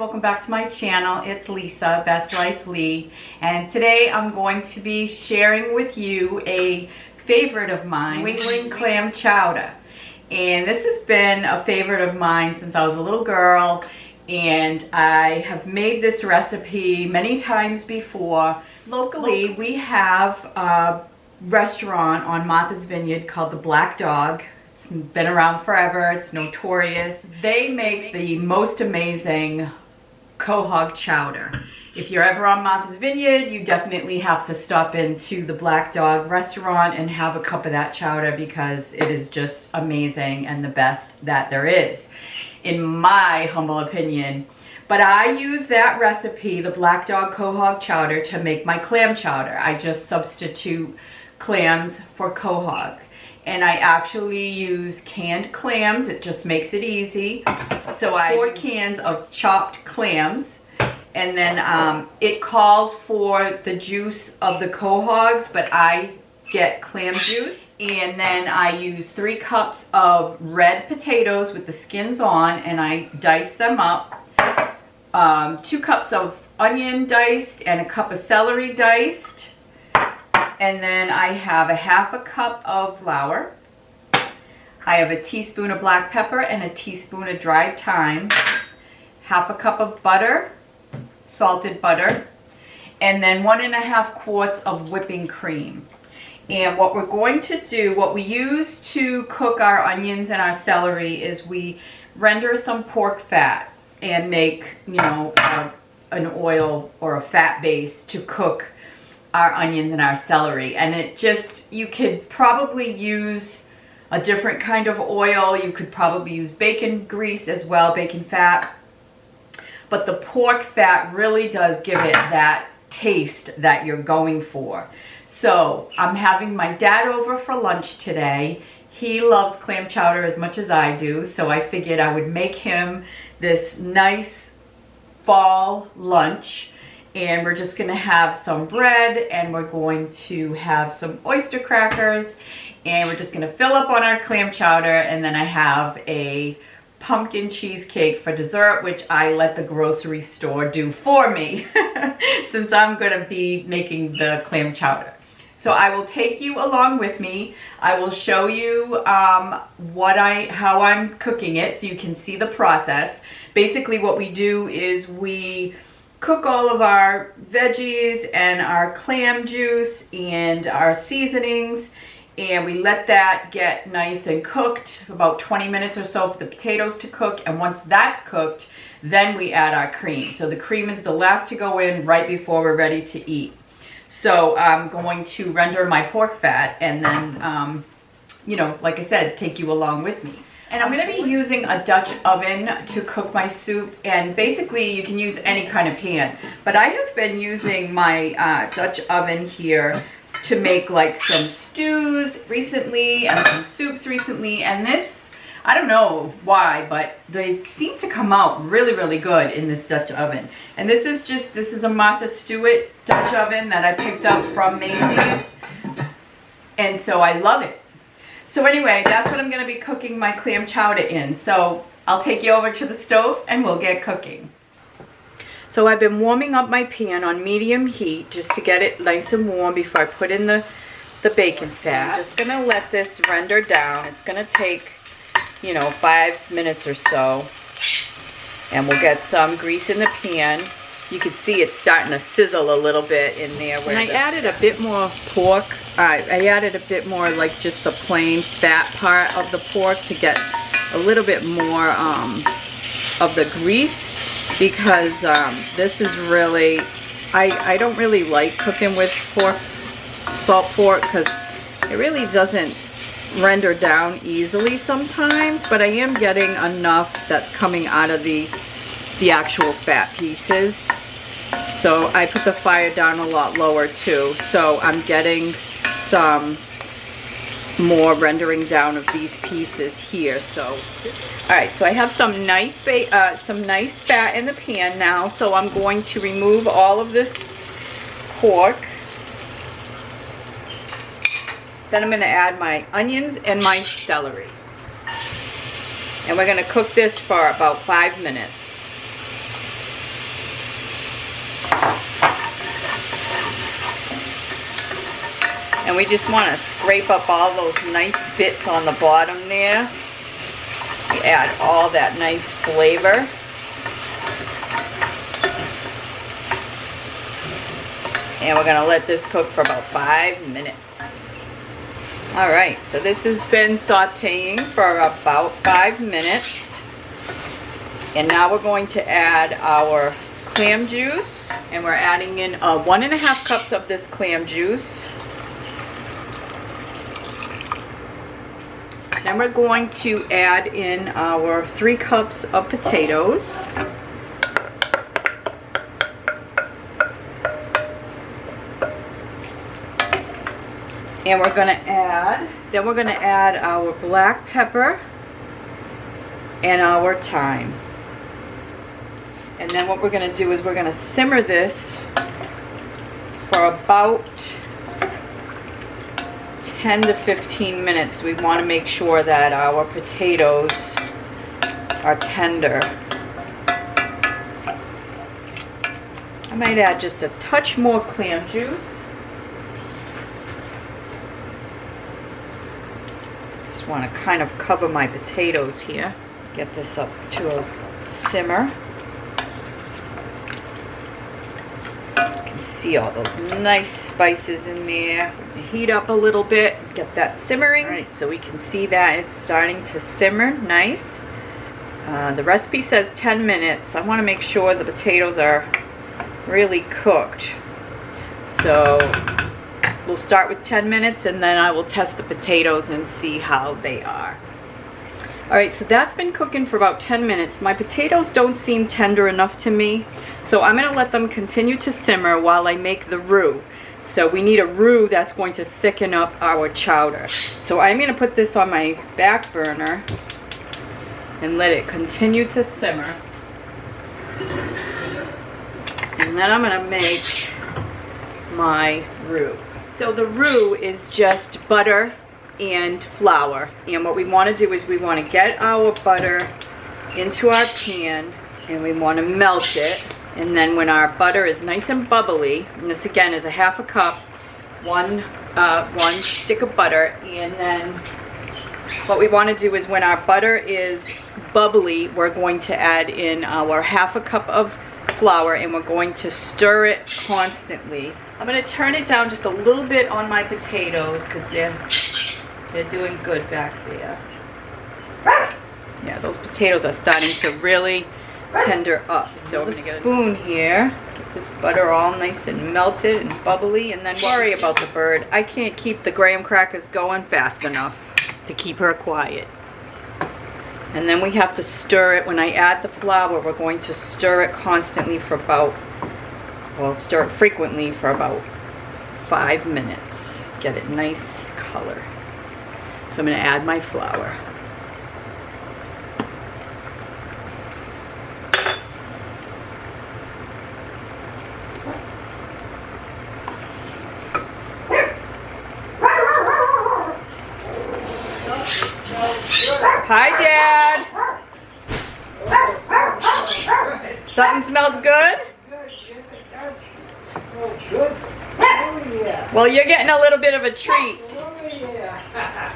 welcome back to my channel. It's Lisa, Best Life Lee, and today I'm going to be sharing with you a favorite of mine, New England clam chowder. And this has been a favorite of mine since I was a little girl, and I have made this recipe many times before. Locally, we have a restaurant on Martha's Vineyard called the Black Dog. It's been around forever. It's notorious. They make the most amazing quahog chowder. If you're ever on Martha's Vineyard, you definitely have to stop into the Black Dog restaurant and have a cup of that chowder because it is just amazing and the best that there is, in my humble opinion. But I use that recipe, the Black Dog quahog chowder, to make my clam chowder. I just substitute clams for quahog. And I actually use canned clams. It just makes it easy. So I 4 cans of chopped clams, and then it calls for the juice of the quahogs, but I get clam juice. And then I use 3 cups of red potatoes with the skins on, and I dice them up. 2 cups of onion diced and a cup of celery diced. And then I have a half a cup of flour. I have a teaspoon of black pepper and a teaspoon of dried thyme. Half a cup of butter, salted butter. And then 1½ quarts of whipping cream. And what we're going to do, what we use to cook our onions and our celery, is we render some pork fat and make, an oil or a fat base to cook our onions and our celery. And it just, you could probably use a different kind of oil. You could probably use bacon grease as well, bacon fat. But the pork fat really does give it that taste that you're going for. So I'm having my dad over for lunch today. He loves clam chowder as much as I do, so I figured I would make him this nice fall lunch. And we're just gonna have some bread, and we're going to have some oyster crackers, and we're just gonna fill up on our clam chowder. And then I have a pumpkin cheesecake for dessert, which I let the grocery store do for me since I'm gonna be making the clam chowder. So I will take you along with me. I will show you how I'm cooking it so you can see the process. Basically what we do is we cook all of our veggies and our clam juice and our seasonings, and we let that get nice and cooked, about 20 minutes or so for the potatoes to cook. And once that's cooked, then we add our cream. So the cream is the last to go in right before we're ready to eat. So I'm going to render my pork fat and then, like I said, take you along with me. And I'm going to be using a Dutch oven to cook my soup, and basically you can use any kind of pan. But I have been using my Dutch oven here to make like some stews recently and some soups recently, and this, I don't know why, but they seem to come out really, really good in this Dutch oven. And this is a Martha Stewart Dutch oven that I picked up from Macy's, and so I love it. So anyway, that's what I'm going to be cooking my clam chowder in. So I'll take you over to the stove and we'll get cooking. So I've been warming up my pan on medium heat just to get it nice and warm before I put in the bacon fat. I'm just going to let this render down. It's going to take, 5 minutes or so. And we'll get some grease in the pan. You can see it's starting to sizzle a little bit in there. And I added a bit more pork. I added a bit more like just the plain fat part of the pork to get a little bit more of the grease, because this is really, I don't really like cooking with salt pork because it really doesn't render down easily sometimes, but I am getting enough that's coming out of the actual fat pieces. So I put the fire down a lot lower too, so I'm getting some more rendering down of these pieces here. So all right, so I have some nice fat in the pan now, so I'm going to remove all of this pork. Then I'm going to add my onions and my celery, and we're going to cook this for about 5 minutes. And we just want to scrape up all those nice bits on the bottom there. We add all that nice flavor. And we're going to let this cook for about 5 minutes. Alright, so this has been sauteing for about 5 minutes. And now we're going to add our clam juice. And we're adding in 1.5 cups of this clam juice. Then we're going to add in our 3 cups of potatoes. And we're going to add our black pepper and our thyme. And then what we're going to do is we're going to simmer this for about 10 to 15 minutes. We want to make sure that our potatoes are tender. I might add just a touch more clam juice. Just want to kind of cover my potatoes here. Get this up to a simmer. See all those nice spices in there. Heat up a little bit, get that simmering. All right, so we can see that it's starting to simmer nice. The recipe says 10 minutes. I want to make sure the potatoes are really cooked. So we'll start with 10 minutes and then I will test the potatoes and see how they are. Alright, so that's been cooking for about 10 minutes. My potatoes don't seem tender enough to me, so I'm going to let them continue to simmer while I make the roux. So we need a roux that's going to thicken up our chowder. So I'm going to put this on my back burner and let it continue to simmer. And then I'm going to make my roux. So the roux is just butter and flour, and what we want to do is we want to get our butter into our pan and we want to melt it, and then when our butter is nice and bubbly, and this again is a 1/2 cup, one stick of butter, and then what we want to do is when our butter is bubbly, we're going to add in our 1/2 cup of flour and we're going to stir it constantly. I'm going to turn it down just a little bit on my potatoes because they're doing good back there. Yeah, those potatoes are starting to really tender up. So we're going to get a spoon here, get this butter all nice and melted and bubbly, and then worry about the bird. I can't keep the graham crackers going fast enough to keep her quiet. And then we have to stir it. When I add the flour, we're going to stir it constantly for about, well, stir it frequently for about 5 minutes. Get it nice color. So I'm going to add my flour. Hi, Dad. Something smells good? Good. Oh, yeah. Well, you're getting a little bit of a treat. Oh, yeah.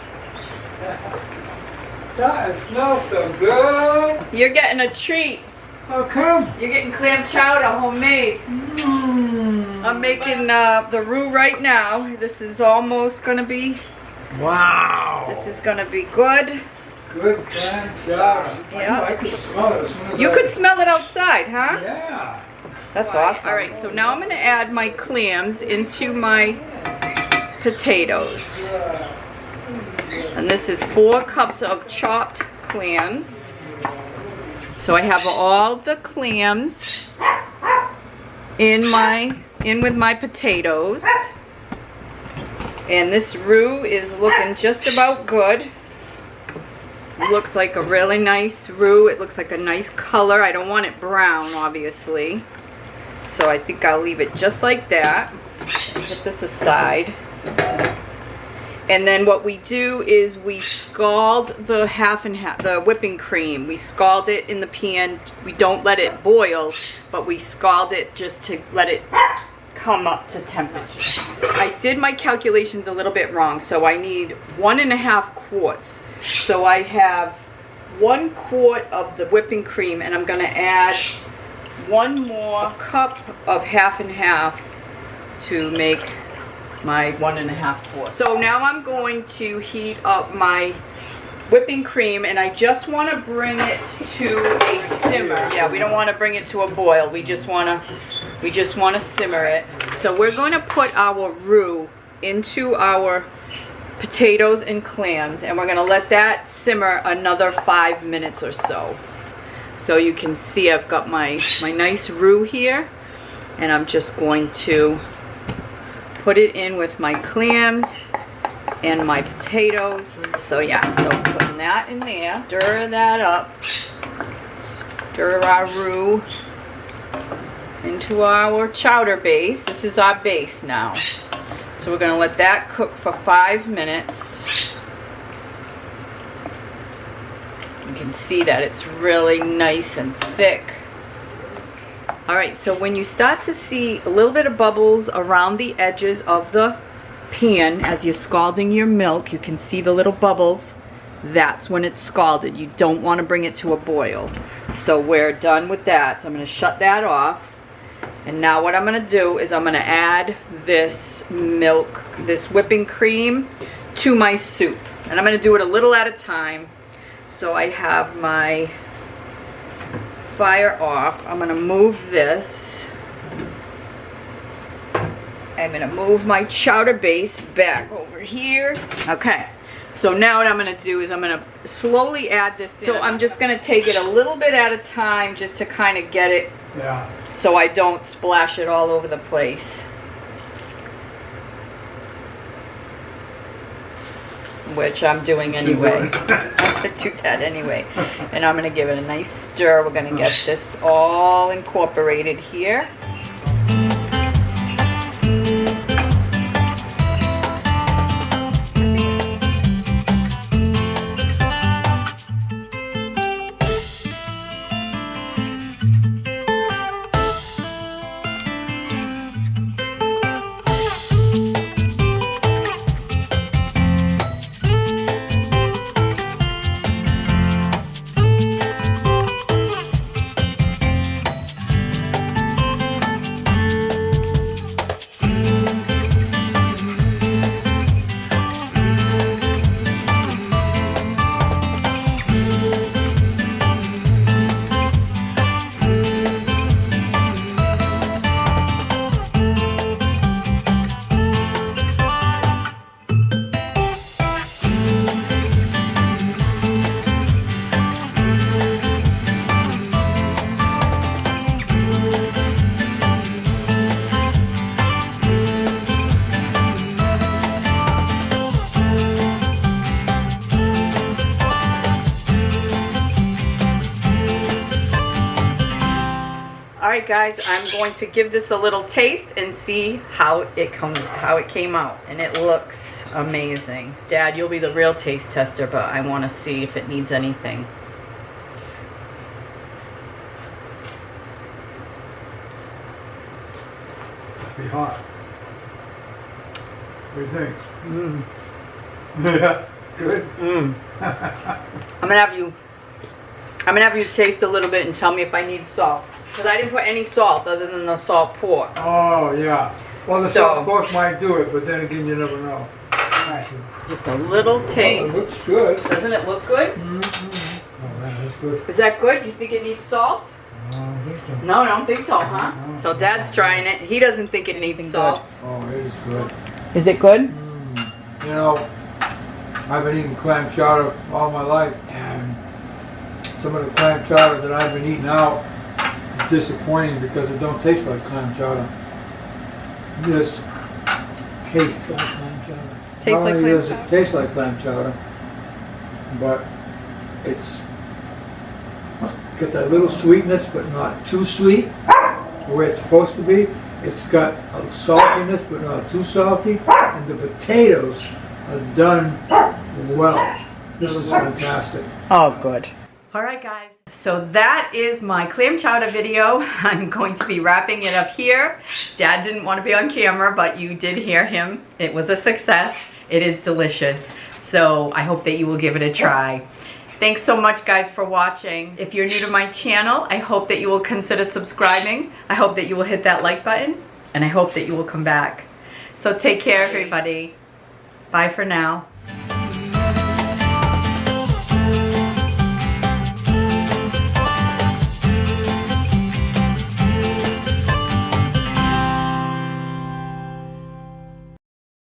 It smells so good. You're getting a treat. How come? You're getting clam chowder, homemade. I'm making the roux right now. This is almost going to be... Wow. This is going to be good. Good clam chowder. Yeah. I could smell it as soon as You could smell it outside, huh? Yeah. That's awesome. All right, so now I'm going to add my clams into my potatoes. And this is 4 cups of chopped clams. So I have all the clams in with my potatoes. And this roux is looking just about good. It looks like a really nice roux. It looks like a nice color. I don't want it brown, obviously. So I think I'll leave it just like that. Put this aside. And then what we do is we scald the the whipping cream. We scald it in the pan. We don't let it boil, but we scald it just to let it come up to temperature. I did my calculations a little bit wrong, so I need 1.5 quarts. So I have 1 quart of the whipping cream, and I'm gonna add 1 more cup of half and half to make my 1.5 quart. So now I'm going to heat up my whipping cream, and I just want to bring it to a simmer. Yeah, we don't want to bring it to a boil. We just want to simmer it. So we're going to put our roux into our potatoes and clams, and we're going to let that simmer another 5 minutes or so. So you can see I've got my nice roux here, and I'm just going to put it in with my clams and my potatoes. So yeah, so putting that in there, stir that up, stir our roux into our chowder base. This is our base now. So we're gonna let that cook for 5 minutes. You can see that it's really nice and thick. All right, so when you start to see a little bit of bubbles around the edges of the pan as you're scalding your milk, you can see the little bubbles. That's when it's scalded. You don't want to bring it to a boil. So we're done with that. So I'm going to shut that off. And now what I'm going to do is I'm going to add this milk, this whipping cream to my soup. And I'm going to do it a little at a time. So I have my fire off. I'm going to move this. I'm going to move my chowder base back over here. Okay, so now what I'm going to do is I'm going to slowly add this in. So I'm just going to take it a little bit at a time just to kind of get it, so I don't splash it all over the place. Which I'm doing anyway. I'm going to do that anyway. And I'm going to give it a nice stir. We're going to get this all incorporated here. Alright guys, I'm going to give this a little taste and see how it came out. And it looks amazing. Dad, you'll be the real taste tester, but I want to see if it needs anything. Must be hot. What do you think? Yeah, good. I'm gonna have you taste a little bit and tell me if I need salt. Because I didn't put any salt other than the salt pork. Oh, yeah. Well, the salt pork might do it, but then again, you never know. Alright, just a little taste. Oh, it looks good. Doesn't it look good? Mm-hmm. Oh, man, that's good. Is that good? Do you think it needs salt? I don't think so. No, I don't think so, huh? No. So Dad's trying it. He doesn't think it needs salt. Oh, it is good. Is it good? You know, I've been eating clam chowder all my life, and some of the clam chowder that I've been eating out is disappointing because it don't taste like clam chowder. This tastes like clam chowder. Tastes like clam chowder? It tastes like clam chowder, but it's got that little sweetness, but not too sweet, where it's supposed to be. It's got a saltiness, but not too salty, and the potatoes are done well. This is fantastic. Oh, good. All right, guys. So that is my clam chowder video. I'm going to be wrapping it up here. Dad didn't want to be on camera, but you did hear him. It was a success. It is delicious. So I hope that you will give it a try. Thanks so much, guys, for watching. If you're new to my channel, I hope that you will consider subscribing. I hope that you will hit that like button, and I hope that you will come back. So take care, everybody. Bye for now.